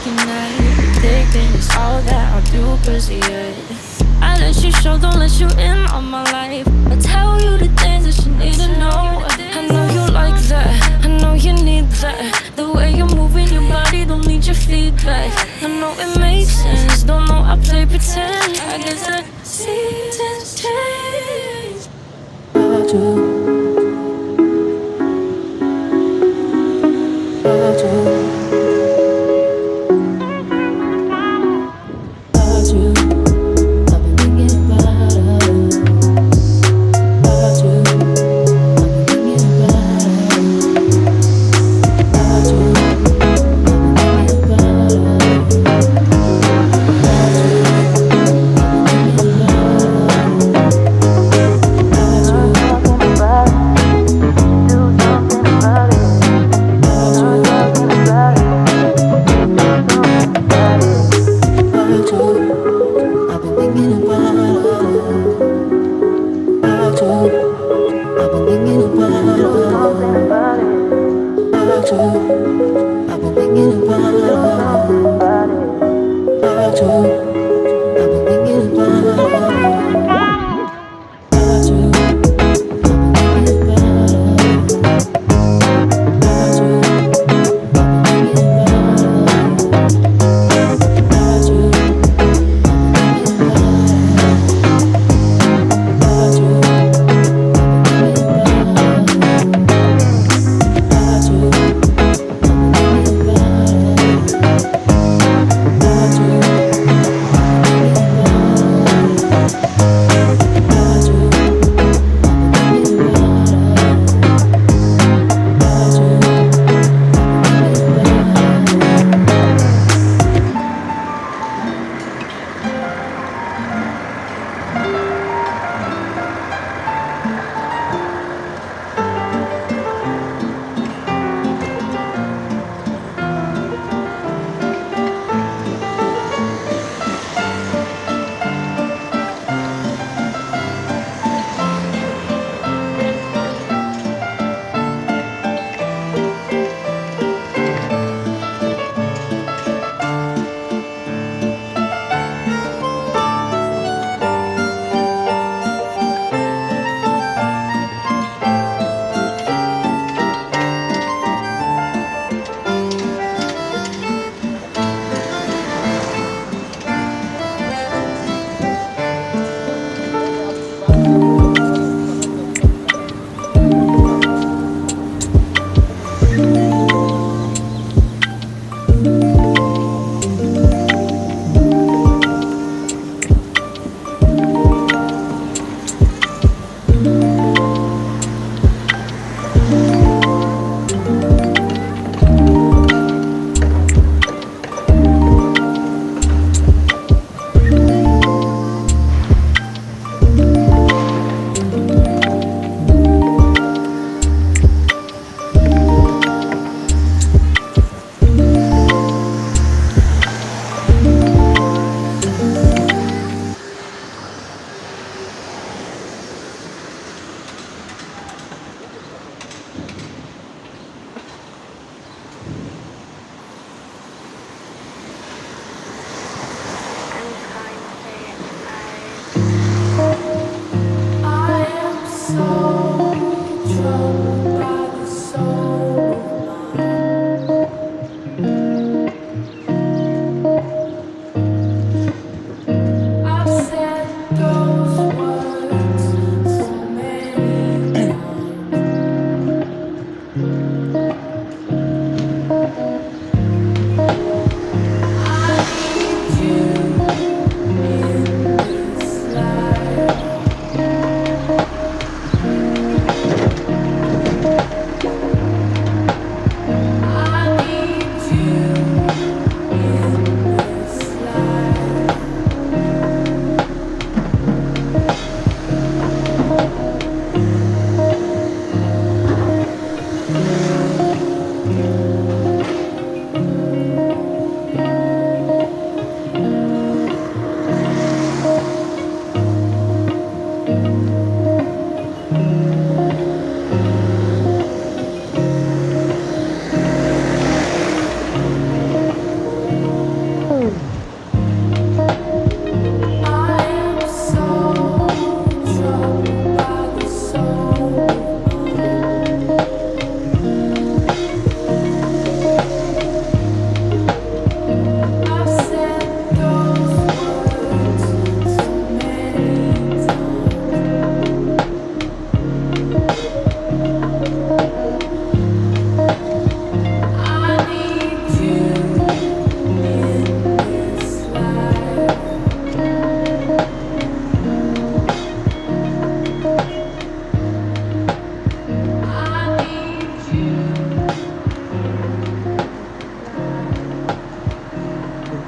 looking at it. Thinking it's all that I'll do, cause yeah, I let you show, don't let you in on my life. I tell you the things that you need to know. I know you like that, I know you need that. The way you're moving your body, don't need your feedback. I know it makes sense, don't know I play pretend. I guess the seasons change. I do.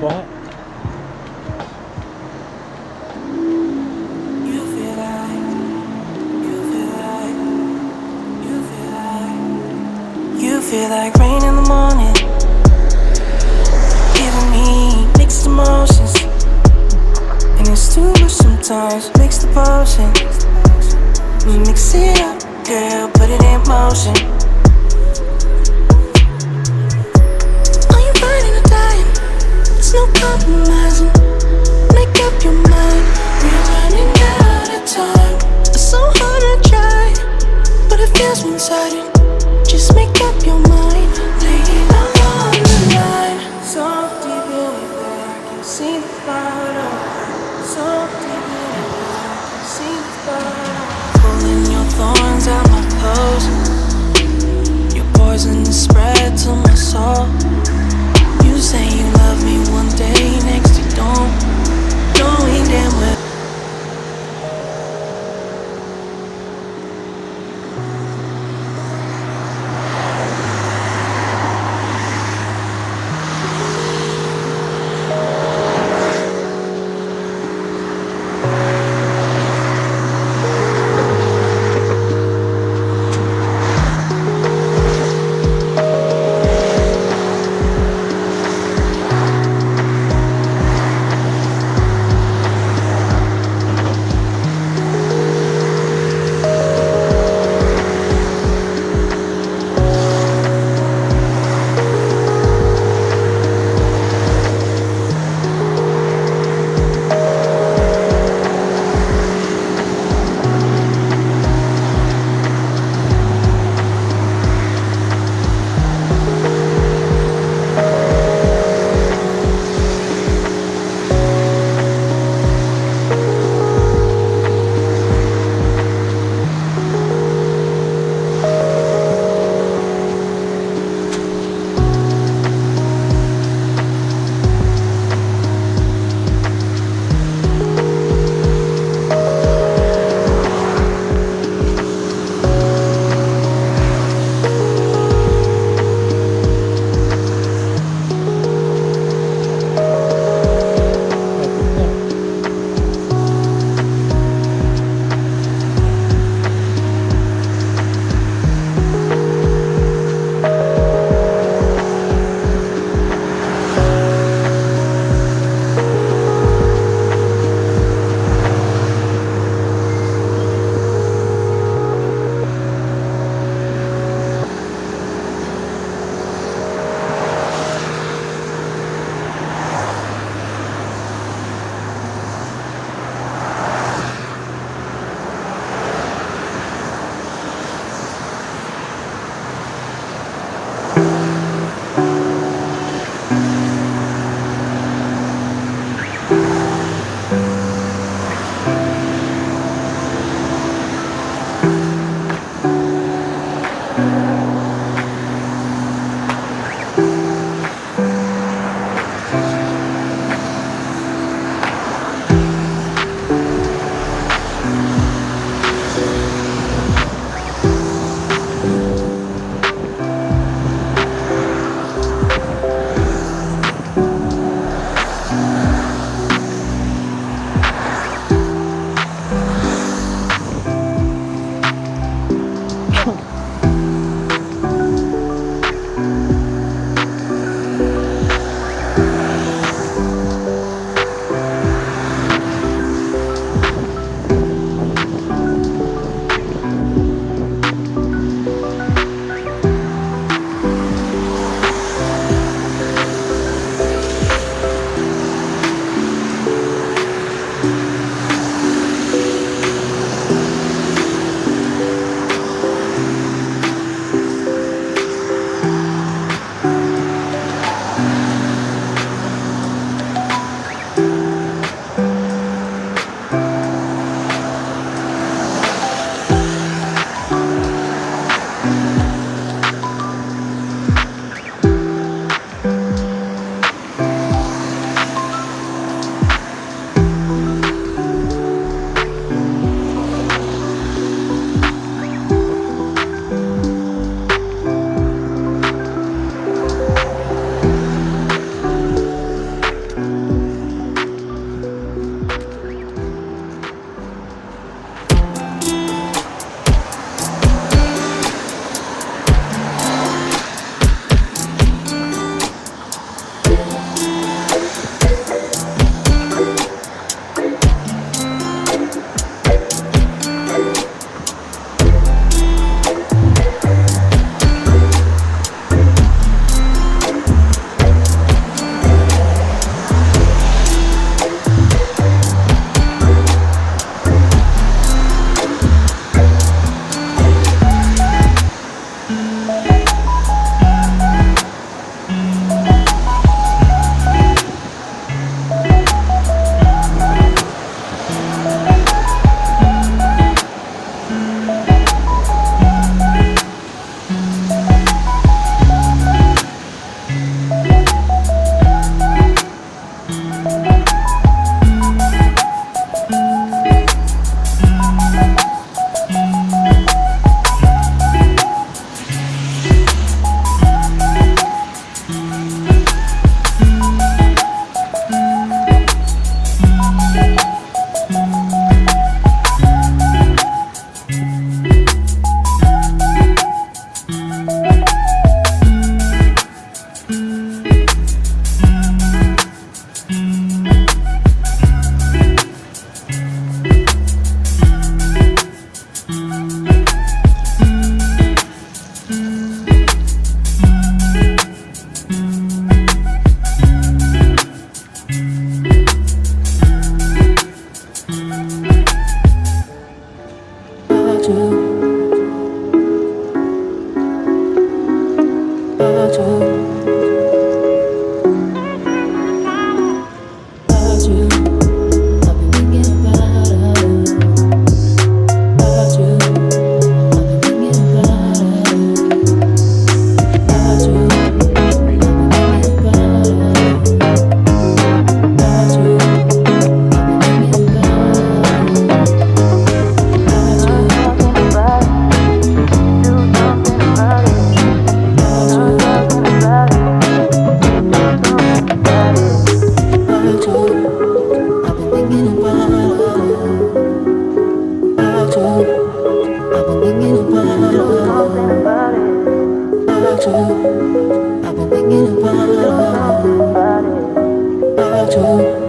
What? You feel like, you feel like, you feel like, you feel like rain in the morning, giving me mixed emotions, and it's too much sometimes. Mix the potion, mix it up, girl, put it in motion. Are you riding or dying? There's no compromising. Make up your mind. We're running out of time. It's so hard to try, but it feels one-sided. Just make up your mind. Lay it all on the line. So deep in it that I can see the bottom. So deep in it that I can see the bottom. Pulling your thorns out my clothes. Your poison is spread to my soul. You say you love me one day, next you don't. Knowing damn well about you.